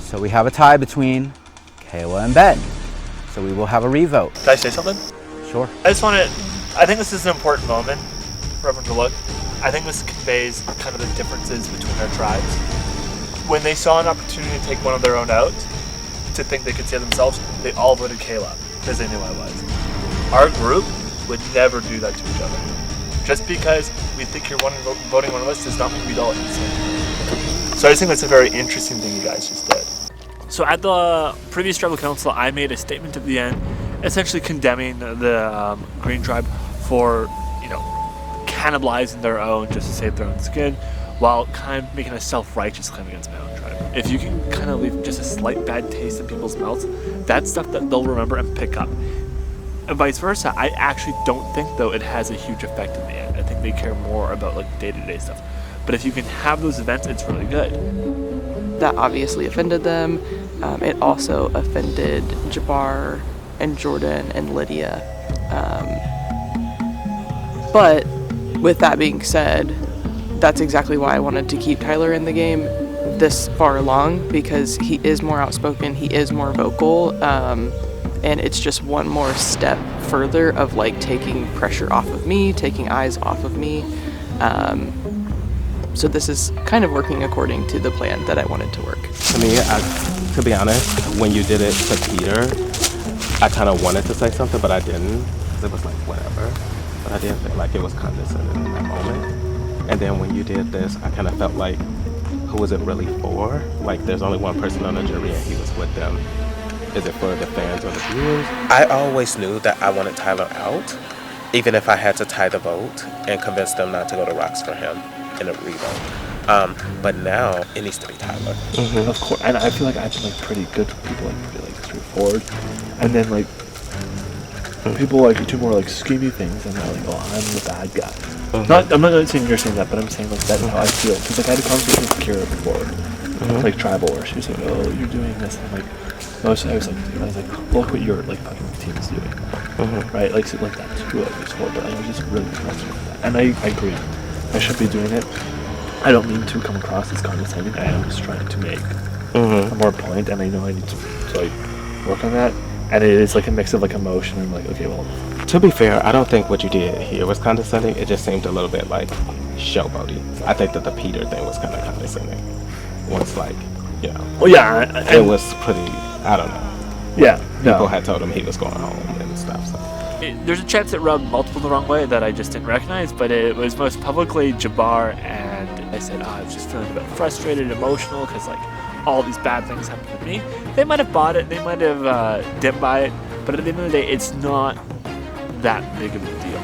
So we have a tie between Kayla and Ben. So we will have a revote. Can I say something? Sure. I think this is an important moment for everyone to look. I think this conveys kind of the differences between our tribes. When they saw an opportunity to take one of their own out, to think they could save themselves, they all voted Kayla, because they knew I was. Our group would never do that to each other. Just because we think you're voting one of us does not mean we'd all eat it. So I just think that's a very interesting thing you guys just did. So at the previous tribal council, I made a statement at the end, essentially condemning the Green tribe for, cannibalizing their own just to save their own skin, while kind of making a self-righteous claim against my own tribe. If you can kind of leave just a slight bad taste in people's mouths, that's stuff that they'll remember and pick up. And vice versa, I actually don't think, though, it has a huge effect in the end. I think they care more about day-to-day stuff. But if you can have those events, it's really good. That obviously offended them. It also offended Jabbar and Jordan and Lydia. But with that being said, that's exactly why I wanted to keep Tyler in the game this far along, because he is more outspoken, he is more vocal, and it's just one more step further of taking pressure off of me, taking eyes off of me. So this is kind of working according to the plan that I wanted to work. To me, to be honest, when you did it to Peter, I kind of wanted to say something, but I didn't, because it was whatever. But I didn't feel like it was condescending in that moment. And then when you did this, I kind of felt like, who is it really for? There's only one person on the jury and he was with them. Is it for the fans or the viewers? I always knew that I wanted Tyler out, even if I had to tie the vote and convince them not to go to Rocks for him in a revote. But now it needs to be Tyler. Mm-hmm. Of course, and I feel like I've been pretty good to people, pretty straightforward. And then people do more schemy things, and they're oh, I'm the bad guy. Mm-hmm. I'm not saying you're saying that, but I'm saying that's how I feel. Because I had a conversation with Kira before, tribal, where she was oh, you're doing this. And I was look what your fucking team is doing, right? That's who I was for. But I was just really frustrated with that, and I agree. I should be doing it. I don't mean to come across as condescending. I am just trying to make a more point, and I know I need to work on that. And it is a mix of emotion and okay, well. To be fair, I don't think what you did here was condescending. It just seemed a little bit showboaty. I think that the Peter thing was kind of condescending. Once Well, yeah. It was pretty. I don't know. Yeah. People had told him he was going home and stuff. So. There's a chance it rubbed multiple the wrong way that I just didn't recognize, but it was most publicly Jabbar, and I said, I was just feeling a bit frustrated, emotional, because all these bad things happened to me. They might have bought it, they might have didn't buy it, but at the end of the day, it's not that big of a deal.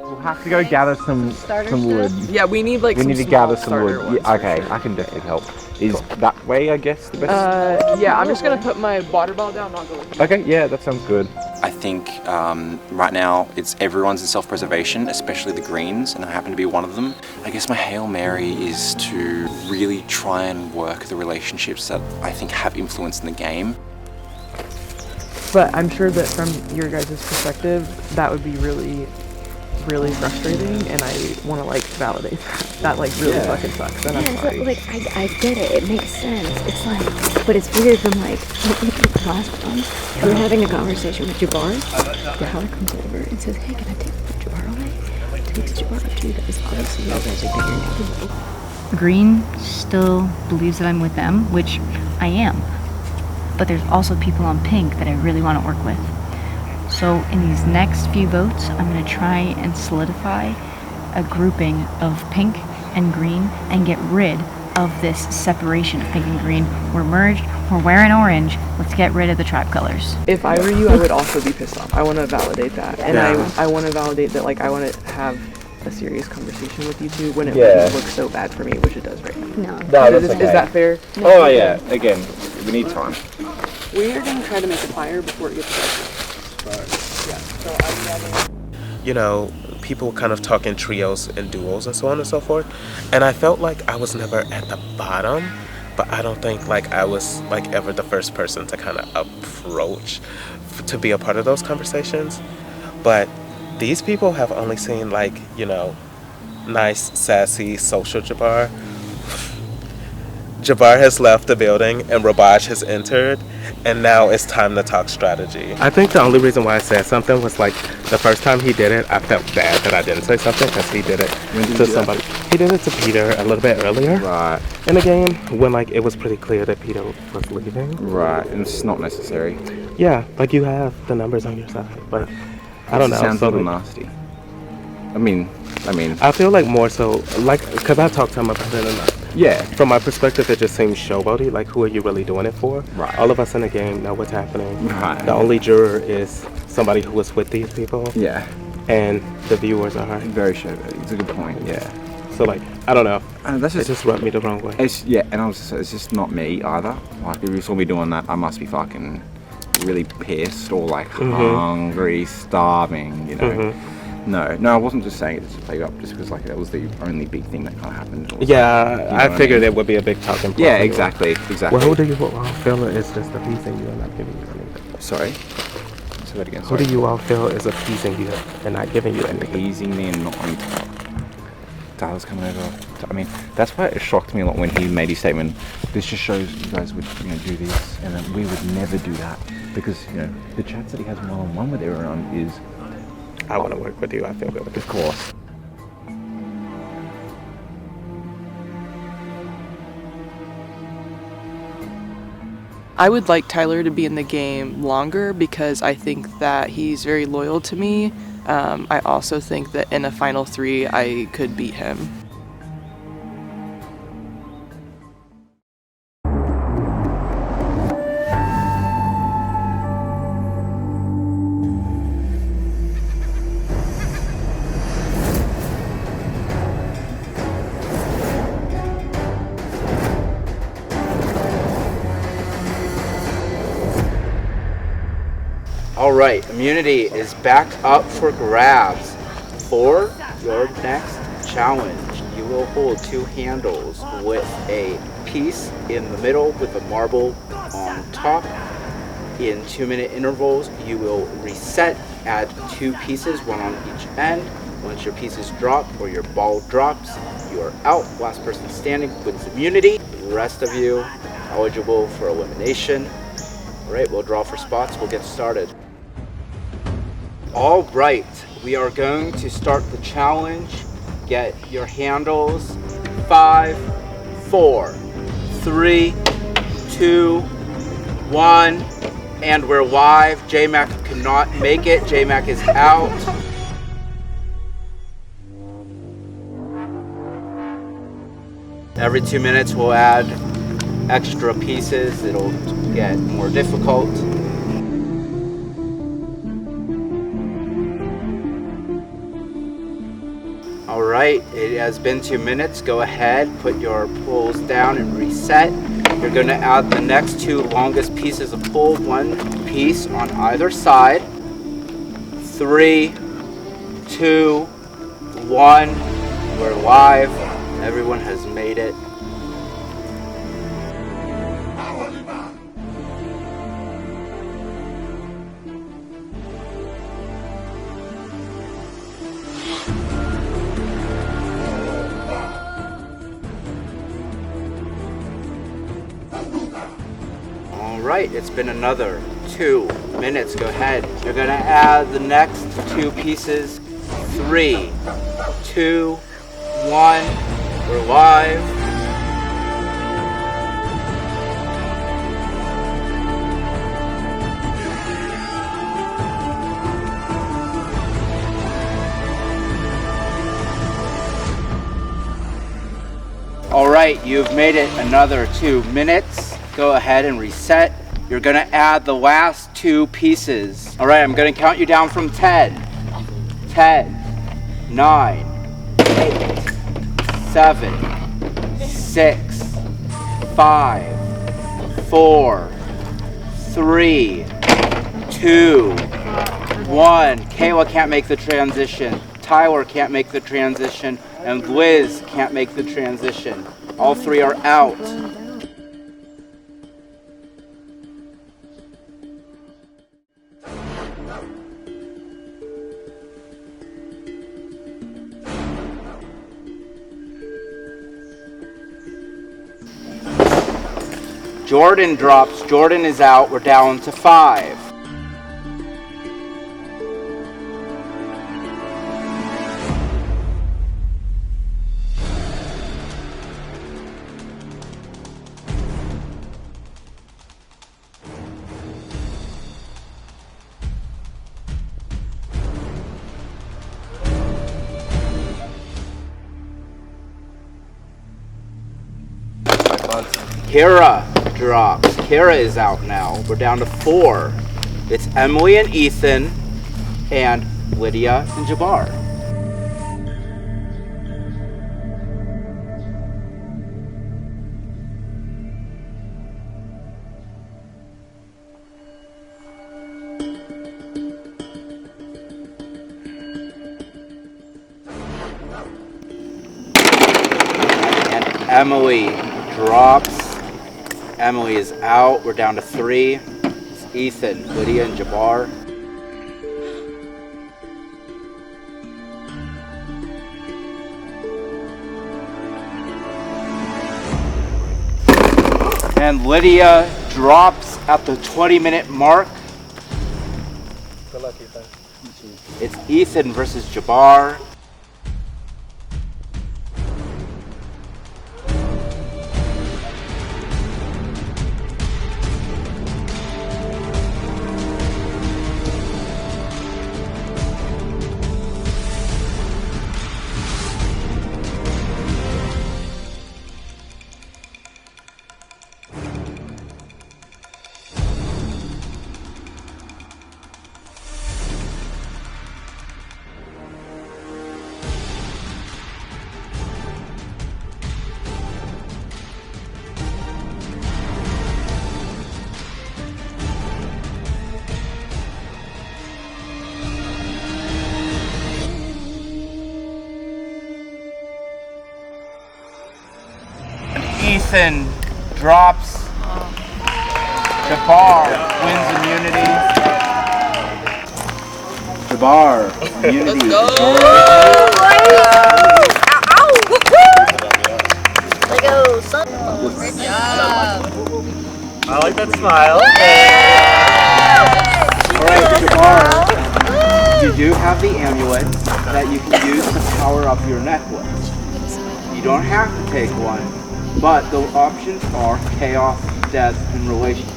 We'll have to go gather some wood. Yeah, we need we need to gather some wood. Yeah, okay, I can definitely help. Is that way, I guess, the best? Yeah, I'm just gonna put my water bottle down. Not go. Okay, yeah, that sounds good. I think right now everyone's in self-preservation, especially the Greens, and I happen to be one of them. I guess my Hail Mary is to really try and work the relationships that I think have influence in the game. But I'm sure that from your guys' perspective, that would be really really frustrating, and I want to like validate that like really fucking sucks, and I'm sorry. Like I get it, it makes sense. It's like, but it's weird when like the last one, we were having a conversation with Jabbar. Tyler comes over and says, hey, can I take Jabbar away? Takes Jabbar up to you guys. Obviously, you guys are bigger now. Green still believes that I'm with them, which I am. But there's also people on pink that I really want to work with. So in these next few votes, I'm going to try and solidify a grouping of pink and green and get rid of this separation of pink and green. We're merged, we're wearing orange, let's get rid of the tribe colors. If I were you, I would also be pissed off. I want to validate that, and I want to validate that. Like I want to have a serious conversation with you two when it looks so bad for me, which it does right now. Is that fair? Oh yeah. Again, we need time. We are going to try to make a fire before it gets dark. You know, people kind of talk in trios and duos and so on and so forth. And I felt like I was never at the bottom, but I don't think like I was like ever the first person to kind of approach to be a part of those conversations. But these people have only seen like, you know, nice, sassy, social Jabbar. Jabbar has left the building and Rabaj has entered, and now it's time to talk strategy. I think the only reason why I said something was like the first time he did it, I felt bad that I didn't say something because he did it to somebody. He did it to Peter a little bit earlier. Right. In the game when like it was pretty clear that Peter was leaving. Right, and it's not necessary. Yeah, like you have the numbers on your side, but I don't know. It sounds a little like, nasty. I mean. I feel like more so, like, because I talked to him about it enough. Yeah. From my perspective, it just seems showboaty. Like, who are you really doing it for? Right. All of us in the game know what's happening. Right. The only juror is somebody who was with these people. Yeah. And the viewers are. Very showboaty. It's a good point. Yeah. So, like, I don't know. That's it just rubbed me the wrong way. It's just not me either. Like, if you saw me doing that, I must be fucking really pissed or like hungry, starving, you know. No, I wasn't just saying it to play up just because like that was the only big thing that kind of happened. Yeah, I figured it would be a big talking point. Yeah, exactly. Well, who do you all feel is just appeasing you and not giving you anything? Sorry? Say that again, Who sorry. do you all feel is appeasing you and not giving you anything? Appeasing me and not wanting to talk. Tyler's coming over. I mean, that's why it shocked me a lot when he made his statement. This just shows you guys would, you know, do this, and then we would never do that because, you know, the chats that he has one-on-one with everyone is. I want to work with you. I feel good with you. Of course. I would like Tyler to be in the game longer because I think that he's very loyal to me. I also think that in a final 3, I could beat him. All right, immunity is back up for grabs. For your next challenge, you will hold 2 handles with a piece in the middle with a marble on top. In 2-minute intervals, you will reset, add 2 pieces, 1 on each end. Once your pieces drop or your ball drops, you are out. Last person standing wins immunity. The rest of you eligible for elimination. All right, we'll draw for spots. We'll get started. All right, we are going to start the challenge. Get your handles. 5, 4, 3, 2, 1, and we're live. J-Mac cannot make it. J-Mac is out. Every 2 minutes we'll add extra pieces. It'll get more difficult. All right, it has been 2 minutes. Go ahead, put your pulls down and reset. You're gonna add the next 2 longest pieces of pull, 1 piece on either side. 3, 2, 1, we're live. Everyone has made it. right, it's been another 2 minutes. Go ahead. You're gonna add the next 2 pieces. 3, 2, 1. We're live. All right, you've made it another 2 minutes. Go ahead and reset. You're gonna add the last 2 pieces. All right, I'm gonna count you down from 10. 10, 9, 8, 7, 6, 5, 4, 3, 2, 1. Kayla can't make the transition. Tyler can't make the transition. And Liz can't make the transition. All 3 are out. Jordan drops. Jordan is out. We're down to 5. Kara drops. Kara is out now. We're down to 4. It's Emily and Ethan and Lydia and Jabbar. And Emily drops. Emily is out. We're down to 3. It's Ethan, Lydia, and Jabbar. And Lydia drops at the 20-minute mark. Good luck, Ethan. It's Ethan versus Jabbar. Ethan drops. Jabbar wins immunity. Jabbar, immunity. Let's go. Let go, son. Good job. I like that smile. Alright, Jabbar, you do have the amulet that you can use to power up your necklace. You don't have to take one, but the options are chaos, death, and relationship.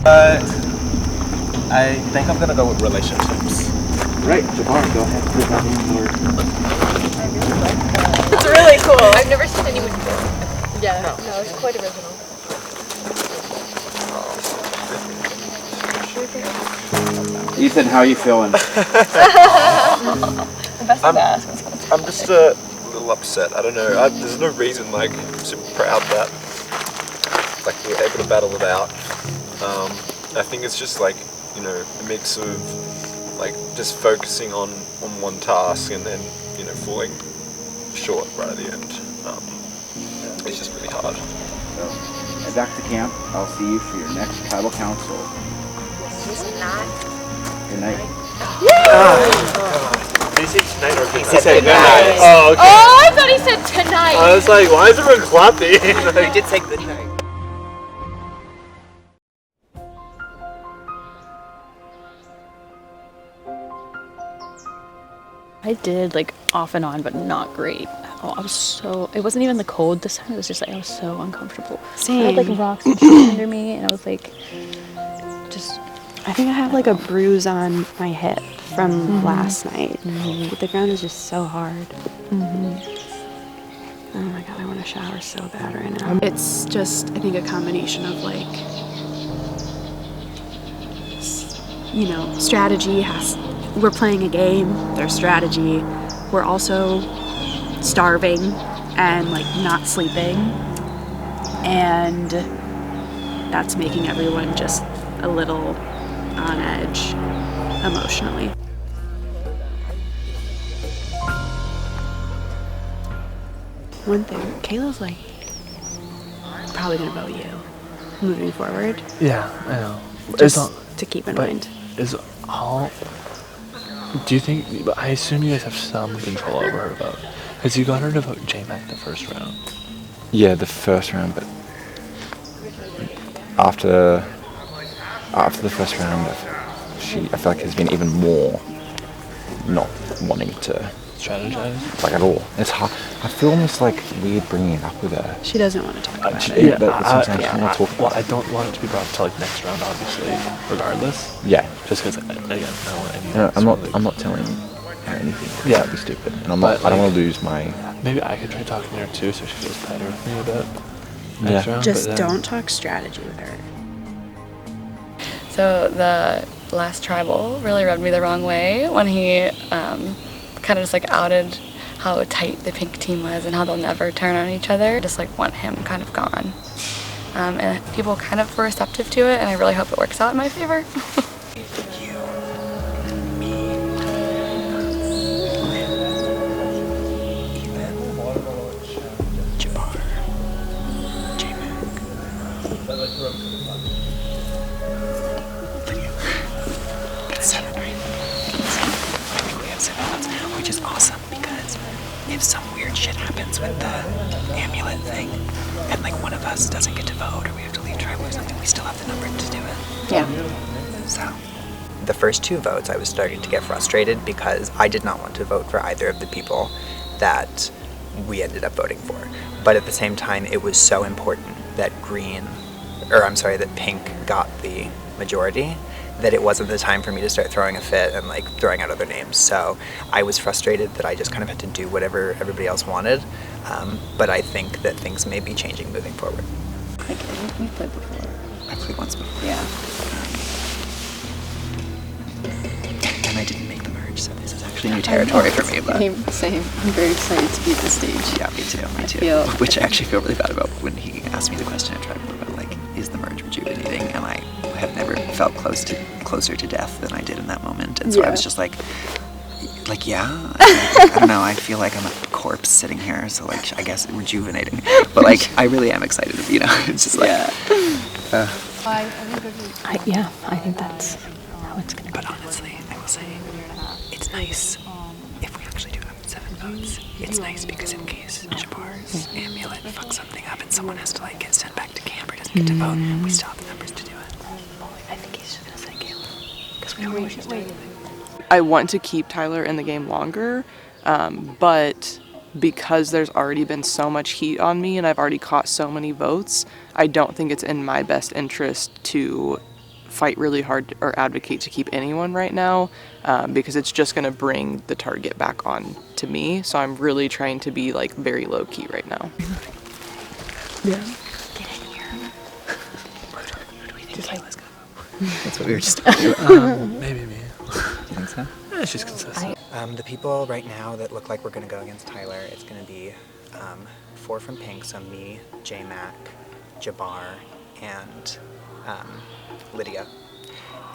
I think I'm gonna go with relationships. Right, Jabbar, go ahead, put that in your... It's really cool. I've never seen anyone do it. Yeah, no, it's quite original. Ethan, how are you feeling? I'm just a little upset. I don't know. There's no reason. Like, I'm super proud that like we were able to battle it out. I think it's just like, you know, a mix of like just focusing on one task and then, you know, falling short right at the end. It's just really hard. So, head back to camp. I'll see you for your next tribal council. Good night. Did he say tonight or good night? He said good night. Oh, okay. Oh, I thought he said tonight. I was like, why is everyone clapping? He did say good night. I did, like, off and on, but not great. Oh, it wasn't even the cold this time, it was just like, I was so uncomfortable. Same. I had, like, rocks and shit under me, and I was like, I think I have, like, a bruise on my hip from last night. The ground is just so hard. Oh my god, I want to shower so bad right now. It's just, I think, a combination of, like, you know, we're playing a game, there's strategy, we're also starving and, like, not sleeping, and that's making everyone just a little on edge emotionally. One thing, Kayla's like probably gonna vote you moving forward. Yeah, I know. Just to keep in mind. Do you think, I assume you guys have some control over her vote. Because you got her to vote J-Mac the first round. Yeah, the first round, but after the first round, I feel like there's been even more not wanting to strategize, like, at all. It's hard. I feel almost like weird bringing it up with her. She doesn't want to talk about it. Yeah, that's what I'm saying. She doesn't want to talk about well, I don't want it to be brought up to, like, next round, obviously, regardless. Yeah. Just because, again, I'm not telling her anything. Yeah. That'd be stupid. And I don't want to lose my... Maybe I could try talking to her too, so she feels better with me a bit. Yeah. Round, just don't talk strategy with her. So the last tribal really rubbed me the wrong way when he kind of just, like, outed how tight the pink team was and how they'll never turn on each other. Just, like, want him kind of gone. And people kind of were receptive to it, and I really hope it works out in my favor. Which is awesome, because if some weird shit happens with the amulet thing and, like, one of us doesn't get to vote or we have to leave tribal or something, we still have the number to do it. Yeah. So the first 2 votes I was starting to get frustrated because I did not want to vote for either of the people that we ended up voting for. But at the same time, it was so important that that pink got the majority, that it wasn't the time for me to start throwing a fit and, like, throwing out other names. So I was frustrated that I just kind of had to do whatever everybody else wanted. But I think that things may be changing moving forward. Like, we've played before. I've played once before. Yeah. And I didn't make the merge, so this is actually new territory for me. But Same. I'm very excited to be at this stage. yeah, me too. Which I actually feel really bad about when he asked me the question at tribal about, like, is the merge rejuvenating? And I have never felt closer to death than I did in that moment. And so I was just like, yeah, I don't know, I feel like I'm a corpse sitting here, so, like, I guess rejuvenating. But, like, I really am excited, you know, it's just like, I think that's how it's gonna be. But honestly, I will say, it's nice if we actually do have 7 votes. It's nice because in case Jabbar's amulet fucks something up and someone has to, like, get sent back to camp or doesn't get to vote, we still have the numbers to do it. I think he's just gonna say Kayla, because we don't know what she's doing. I want to keep Tyler in the game longer, but because there's already been so much heat on me and I've already caught so many votes, I don't think it's in my best interest to fight really hard or advocate to keep anyone right now, because it's just going to bring the target back on to me. So I'm really trying to be, like, very low key right now. Yeah. Get in here. Who do we think Kayla's gonna vote? That's what we were just Maybe me. You think so? Yeah, she's consistent. The people right now that look like we're going to go against Tyler, it's going to be 4 from pink, so me, J-Mac, Jabbar, and Lydia.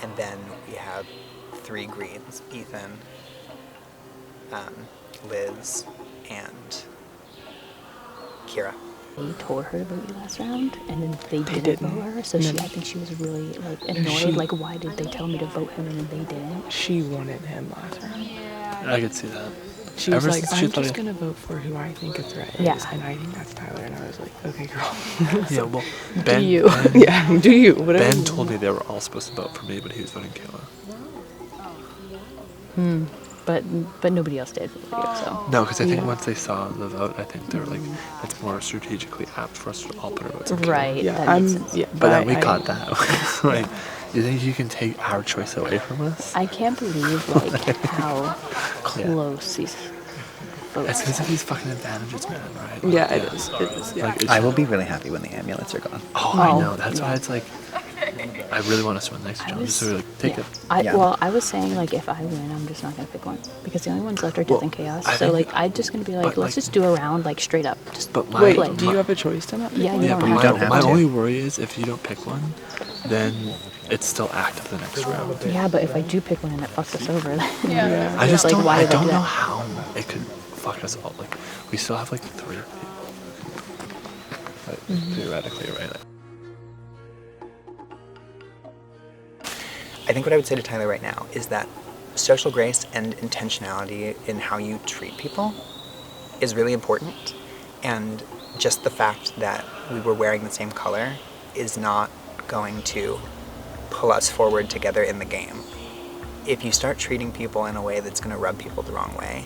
And then we have 3 greens, Ethan, Liz, and Kira. They told her to vote you last round, and then they didn't vote her. So I think she was really, like, annoyed. Like, why did they tell me to vote him and then they didn't? She wanted him last round. I could see that. She was like, I'm just gonna vote for who I think a threat is, and I think that's Tyler. And I was like, okay, girl. Yeah, well, Ben, do you? Yeah, do you? Whatever. Ben told me they were all supposed to vote for me, but he was voting Kayla. but nobody else did. So No, because I think once they saw the vote, I think they were like, it's more strategically apt for us to all put our votes in. Right. Yeah, that makes sense. But then we caught that. Like, you think you can take our choice away from us? I can't believe like how close these votes. It's because of these fucking advantages, man. Right? Yeah, it is. It is. Yeah. Like, I will be really happy when the amulets are gone. Oh, I know. That's why it's like, I really want us to win next time. Just so we like take it. Well, I was saying like if I win, I'm just not gonna pick one because the only ones left are Death and Chaos. So like I'm just gonna be like, let's just do a round like straight up. Just Wait, play. do you have a choice to not? Yeah, you Yeah, don't but have my to. only worry is if you don't pick one, then it's still active the next round. Yeah, but if I do pick one and it fucks us over, then I just like, don't. why I did don't do know that? how it could fuck us all. Like we still have like 3 people. Like, theoretically, right? I think what I would say to Tyler right now is that social grace and intentionality in how you treat people is really important. And just the fact that we were wearing the same color is not going to pull us forward together in the game. If you start treating people in a way that's going to rub people the wrong way,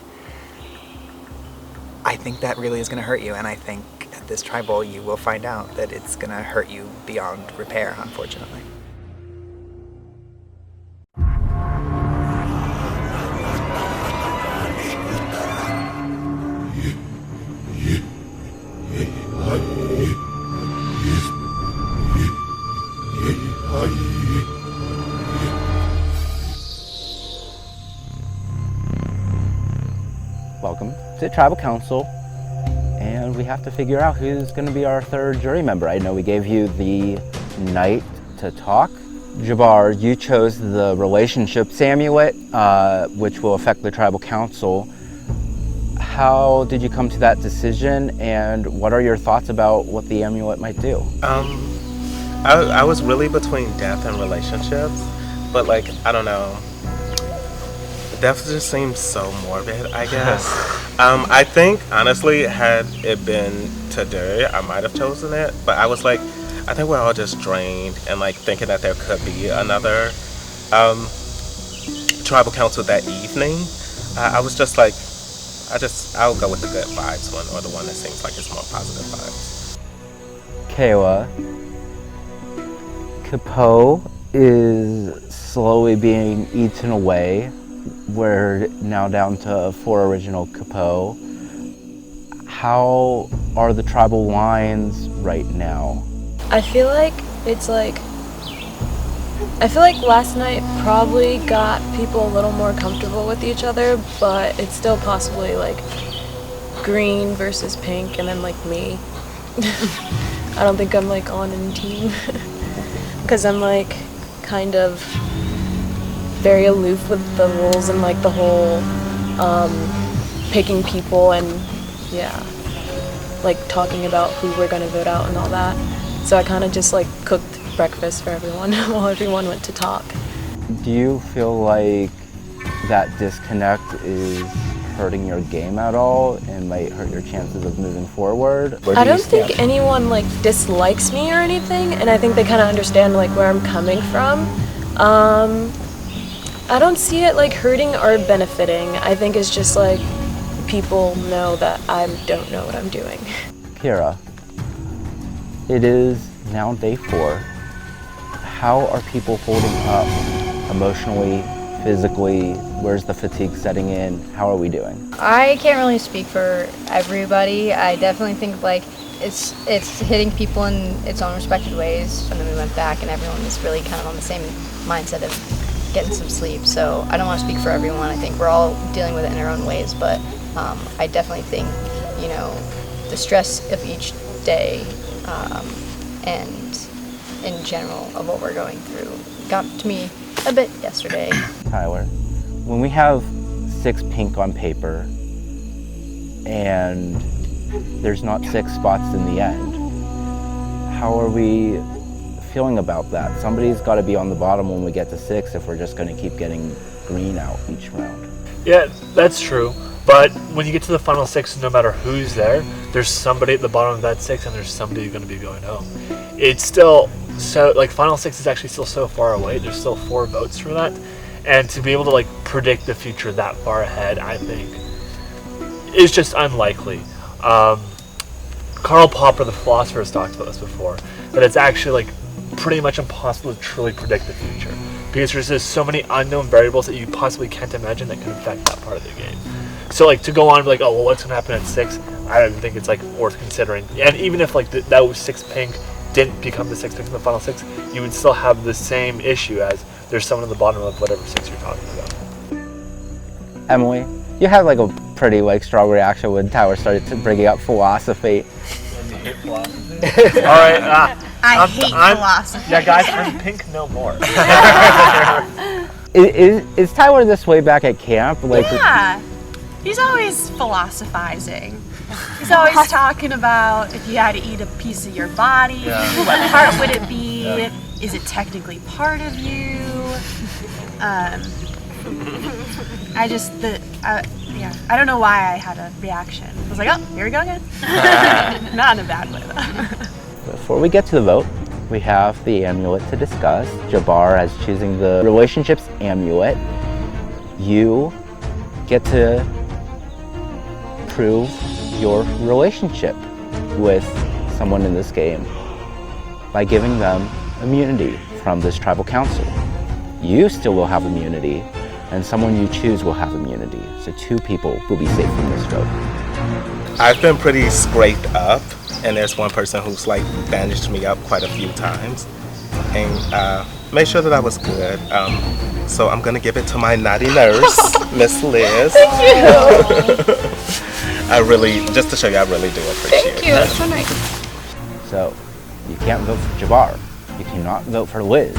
I think that really is going to hurt you. And I think at this tribal, you will find out that it's going to hurt you beyond repair, unfortunately. Welcome to Tribal Council, and we have to figure out who's going to be our 3rd jury member. I know we gave you the night to talk. Jabbar, you chose the relationships amulet, which will affect the Tribal Council. How did you come to that decision, and what are your thoughts about what the amulet might do? I was really between death and relationships, but like, I don't know. Death just seems so morbid, I guess. I think, honestly, had it been today, I might have chosen it, but I was like, I think we're all just drained and like thinking that there could be another tribal council that evening. I was just like, I'll go with the good vibes one, or the one that seems like it's more positive vibes. Kayla, Capo is slowly being eaten away. We're now down to 4 original Capo. How are the tribal lines right now? I feel like last night probably got people a little more comfortable with each other, but it's still possibly like green versus pink and then like me. I don't think I'm like on any team because I'm like kind of very aloof with the rules and like the whole picking people and like talking about who we're gonna vote out and all that. So I kind of just like cooked breakfast for everyone while everyone went to talk. Do you feel like that disconnect is hurting your game at all and might hurt your chances of moving forward? I don't think anyone like dislikes me or anything, and I think they kind of understand like where I'm coming from. I don't see it like hurting or benefiting. I think it's just like people know that I don't know what I'm doing. Kira, it is now day 4. How are people holding up emotionally, physically? Where's the fatigue setting in? How are we doing? I can't really speak for everybody. I definitely think like it's hitting people in its own respective ways. And then we went back and everyone was really kind of on the same mindset of getting some sleep. So I don't want to speak for everyone. I think we're all dealing with it in our own ways, but I definitely think, you know, the stress of each day and in general of what we're going through got to me a bit yesterday. Tyler, when we have 6 pink on paper and there's not 6 spots in the end, how are we feeling about that? Somebody's got to be on the bottom when we get to 6 if we're just going to keep getting green out each round. Yeah, that's true. But when you get to the final 6, no matter who's there, there's somebody at the bottom of that 6 and there's somebody going to be going home. It's still so, like, final 6 is actually still so far away. There's still 4 votes for that. And to be able to like predict the future that far ahead, I think, is just unlikely. Karl Popper, the philosopher, has talked about this before, that it's actually like pretty much impossible to truly predict the future, because there's just so many unknown variables that you possibly can't imagine that can affect that part of the game. So like to go on and be like, oh well, what's gonna happen at 6? I don't think it's like worth considering. And even if like that was 6 pink didn't become the 6 pink in the final 6, you would still have the same issue as there's someone at the bottom of whatever 6 you're talking about. Emily, you had like a pretty like strong reaction when Tyler started to bringing up philosophy. All right. I hate philosophy. Yeah, guys, I'm pink no more. Is Tyler this way back at camp? Like, Yeah, he's always philosophizing. He's always talking about if you had to eat a piece of your body, what part would it be? Yeah. Is it technically part of you? I don't know why I had a reaction. I was like, oh, here we go again. Not in a bad way though. Before we get to the vote, we have the amulet to discuss. Jabbar as choosing the relationships amulet. You get to prove your relationship with someone in this game by giving them immunity from this tribal council. You still will have immunity, and someone you choose will have immunity. So 2 people will be safe from this vote. I've been pretty scraped up, and there's one person who's like bandaged me up quite a few times and made sure that I was good. So I'm gonna give it to my naughty nurse, Miss Liz. Thank you. I really, just to show you, I really do appreciate it. Thank you, that's so nice. So you can't vote for Jabbar. You cannot vote for Liz.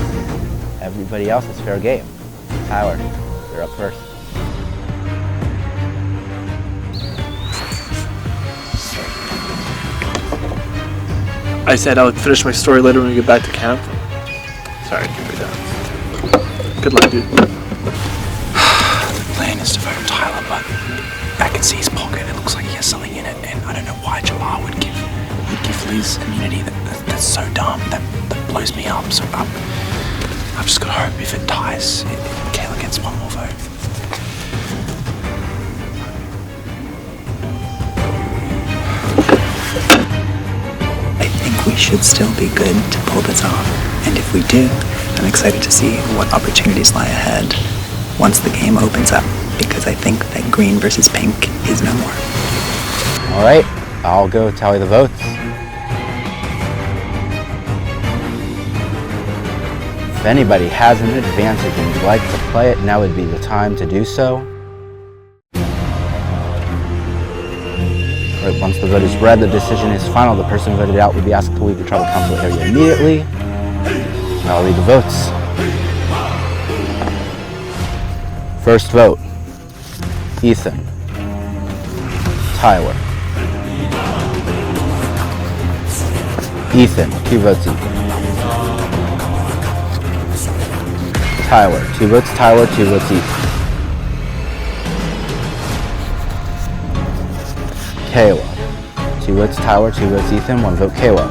Everybody else is fair game. Tyler, you're up first. I said I would finish my story later when we get back to camp. Sorry, keep it down. Good luck, dude. The plan is to vote Tyler, but I can see his pocket. It looks like he has something in it, and I don't know why Jabbar would give Liz immunity. That's so dumb. That blows me up. So I've just got to hope if it ties, Kayla gets one more vote. I think we should still be good to pull this off. And if we do, I'm excited to see what opportunities lie ahead once the game opens up, because I think that green versus pink is no more. All right, I'll go tally the votes. If anybody has an advantage and would like to play it, now would be the time to do so. Right, once the vote is read, the decision is final. The person voted out will be asked to leave the tribal council area immediately. I'll read the votes. First vote, Ethan. Tyler. Ethan, 2 votes Ethan. Tyler, 2 votes Tyler, 2 votes Ethan. Kayla, 2 votes Tyler, 2 votes Ethan, 1 vote Kayla.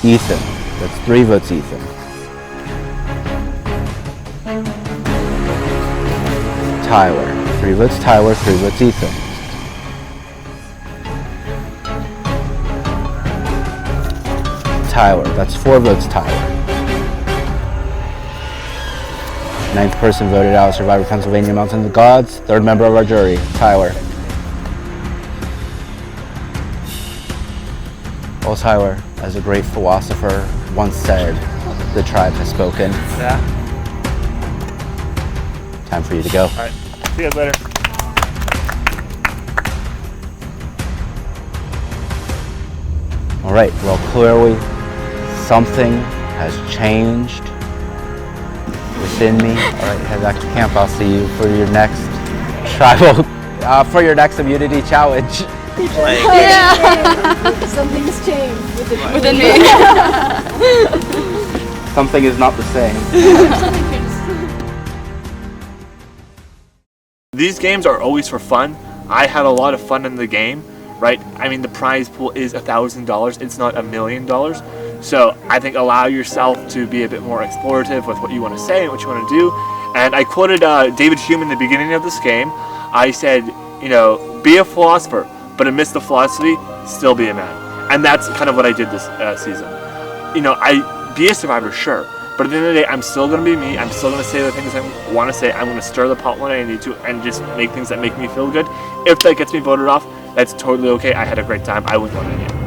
Ethan, that's 3 votes Ethan. Tyler, 3 votes Tyler, 3 votes Ethan. Tyler, that's 4 votes Tyler. 9th person voted out, Survivor Pennsylvania Mountain of the Gods. 3rd member of our jury, Tyler. Well, Tyler, as a great philosopher once said, the tribe has spoken. Yeah. Time for you to go. All right. See you guys later. All right, well, clearly something has changed within me. All right, head back to camp. I'll see you for your next tribal, for your next immunity challenge. Yeah. Something's changed within me. Something is not the same. These games are always for fun. I had a lot of fun in the game, right? I mean, the prize pool is $1,000. It's not $1 million. So I think allow yourself to be a bit more explorative with what you want to say and what you want to do. And I quoted David Hume in the beginning of this game. I said, you know, be a philosopher, but amidst the philosophy, still be a man. And that's kind of what I did this season. You know, I be a survivor, sure, but at the end of the day, I'm still going to be me. I'm still going to say the things I want to say. I'm going to stir the pot when I need to and just make things that make me feel good. If that gets me voted off, that's totally okay. I had a great time. I wouldn't want to.